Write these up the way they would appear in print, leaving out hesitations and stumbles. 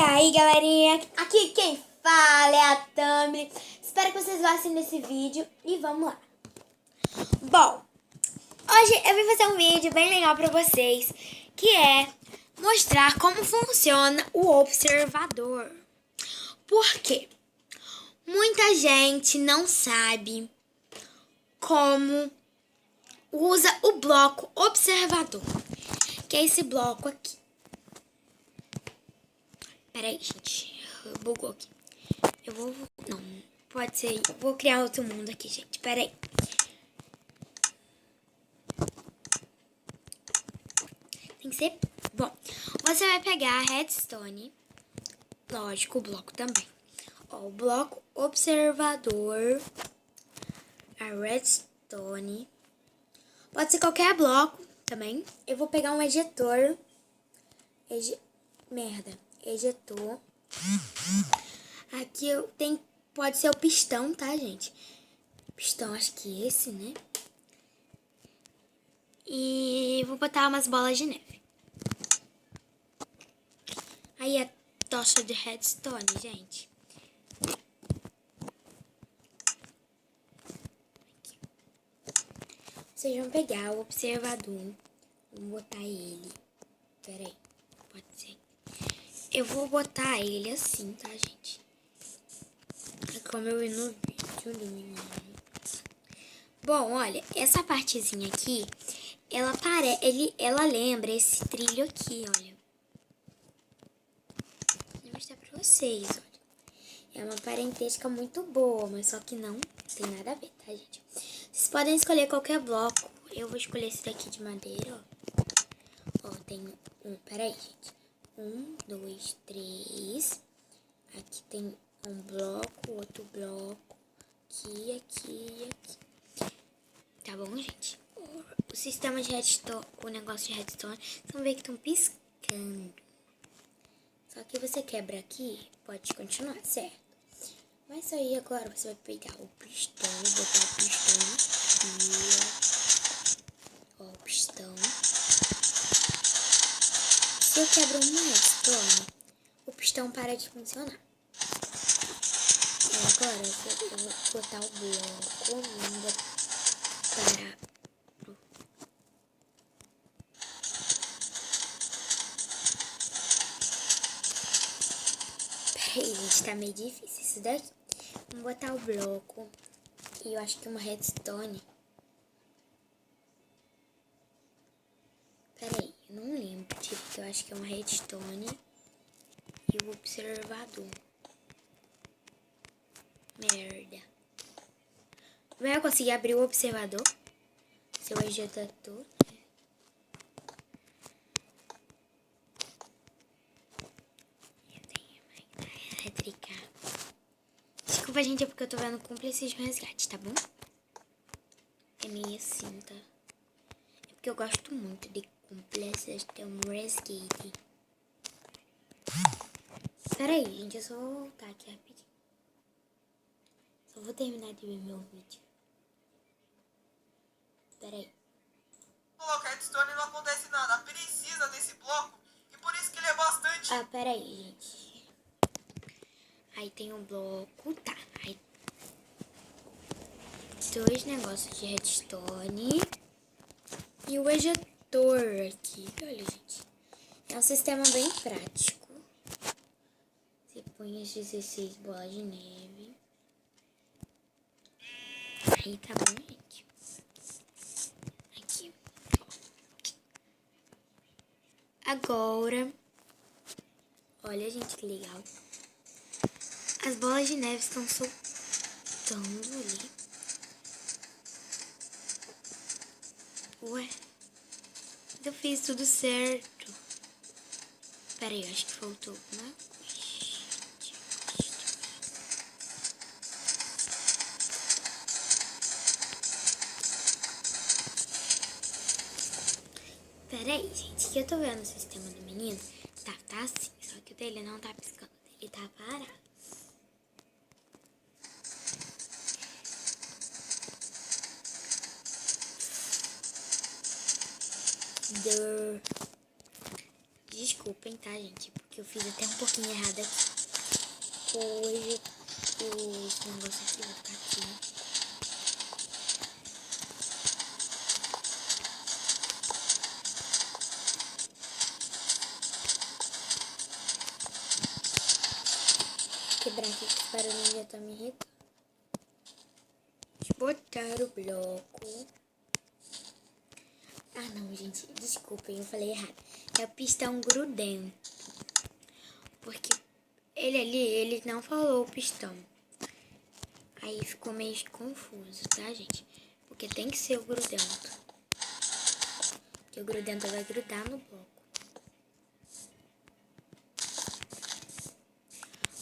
aí, galerinha, aqui quem fala é a Tami. Espero que vocês gostem desse vídeo e vamos lá. Bom, hoje eu vim fazer um vídeo bem legal pra vocês, que é mostrar como funciona o observador. Por quê? Muita gente não sabe como usa o bloco observador, que é esse bloco aqui. Peraí, gente, bugou aqui. Não, pode ser, vou criar outro mundo aqui, gente, peraí. Tem que ser, bom, você vai pegar a redstone, lógico, o bloco também. Ó, o bloco observador, a redstone, pode ser qualquer bloco também. Eu vou pegar um ejetor, ejetor. Aqui eu tenho, pode ser o pistão, tá, gente? Pistão, acho que esse, né? E vou botar umas bolas de neve. Aí a tocha de redstone, gente. Aqui. Vocês vão pegar o observador. Vamos botar ele. Pera aí, pode ser. Eu vou botar ele assim, tá, gente? Como eu vi no vídeo do menino. Bom, olha, essa partezinha aqui, ela lembra esse trilho aqui, olha. Vou mostrar pra vocês, olha. É uma parentesca muito boa, mas só que não tem nada a ver, tá, gente? Vocês podem escolher qualquer bloco. Eu vou escolher esse daqui de madeira, ó. Ó, tem um, peraí, gente. 1, 2, 3. Aqui tem um bloco, outro bloco. Aqui, aqui e aqui. Tá bom, gente? O sistema de redstone, o negócio de redstone, vocês vão ver que estão piscando. Só que você quebra aqui, pode continuar, certo? Mas aí agora você vai pegar o pistão, botar o pistão aqui, ó, o pistão. Se eu quebro uma redstone, o pistão para de funcionar. Agora eu vou botar o bloco, vamos parar. Peraí, gente, tá meio difícil isso daqui. Vamos botar o bloco e eu acho que uma redstone. Peraí, eu não lembro, tipo, eu acho que é uma redstone e o observador. Merda. Vai conseguir abrir o observador? Seu ejetor. Eu tenho elétrica. Desculpa, gente, é porque eu tô vendo Cúmplices de Resgate, tá bom? É meio assim, tá? É porque eu gosto muito de Cúmplices de Resgate. Pera aí, gente, eu só vou voltar aqui rapidinho. Só vou terminar de ver meu vídeo. Pera aí. Colocar redstone não acontece nada. Precisa desse bloco e por isso que ele é bastante. Ah, pera aí, gente. Aí tem um bloco, tá. Aí dois negócios de redstone e o ejetor aqui. Olha, gente. É um sistema bem prático. Você põe as 16 bolas de neve. Aí tá bom, gente. Aqui. Agora, olha, gente, que legal. As bolas de neve estão soltando ali. Ué, eu fiz tudo certo. Pera aí, acho que faltou alguma coisa. Pera aí, gente, que eu tô vendo o sistema do menino. Tá assim, só que o dele não tá piscando. Ele tá parado. Desculpa. desculpem, tá, gente? Porque eu fiz até um pouquinho errado aqui. Hoje, esse negócio aqui vai ficar aqui. Quebrar aqui, que esse barulho já tá me irritando. Deixa eu botar o bloco. Ah, não, gente, desculpem, eu falei errado. É o pistão grudento. Porque ele ali, ele não falou o pistão. Aí ficou meio confuso, tá, gente? Porque tem que ser o grudento. Porque o grudento vai grudar no bloco.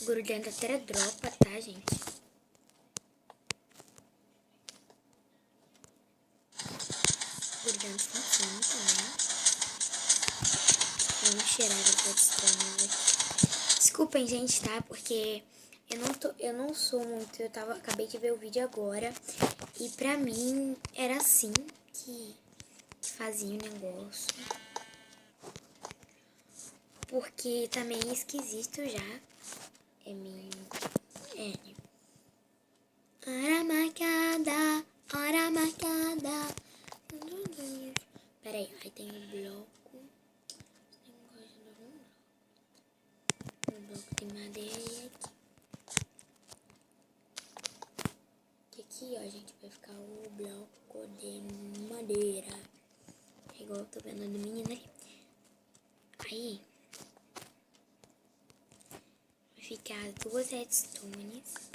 O grudento até dropa, tá, gente? O grudento funciona também. Vamos cheirar as redstones aqui. Desculpem, gente, tá? Porque eu não sou muito... acabei de ver o vídeo agora. E pra mim era assim que fazia o negócio. Porque tá meio esquisito já. Hora marcada, hora marcada. Peraí, aí tem um bloco. Um bloco de madeira e aqui. Que aqui, ó, gente, vai ficar o bloco de madeira. É igual eu tô vendo do menino ali. Aí vai ficar 2 redstones.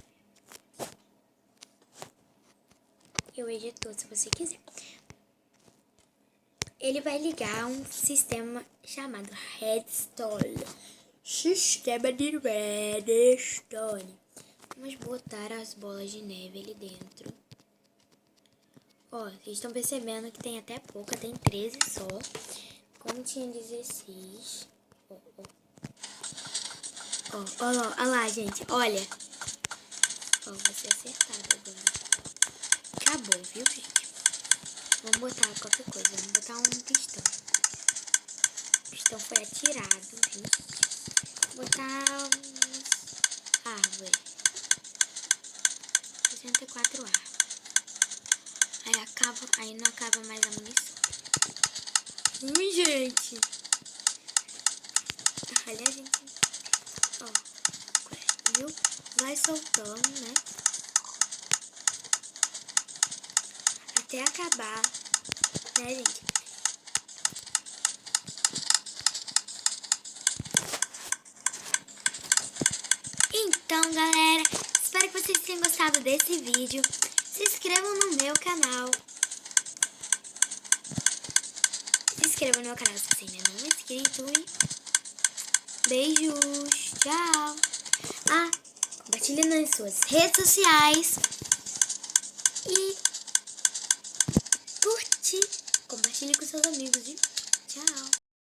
Eu edito se você quiser. Ele vai ligar um sistema chamado Redstone. Sistema de Redstone. Vamos botar as bolas de neve ali dentro. Ó, vocês estão percebendo que tem até pouca, tem 13 só. Como tinha 16. Ó lá, gente, olha. Ó, vai ser acertado agora. Acabou, viu, gente? Vamos botar qualquer coisa. Vamos botar um pistão. O pistão foi atirado, gente. Vou botar umas árvores. 64 árvores. Aí não acaba mais a munição. Gente! Olha, gente. Ó, viu? Vai soltando, né? Até acabar, né, gente? Então, galera, espero que vocês tenham gostado desse vídeo. Se inscrevam no meu canal. Se inscrevam no meu canal se você ainda não é inscrito. E beijos. Tchau. Ah, compartilhe nas suas redes sociais. E curte. Compartilhe com seus amigos. E tchau.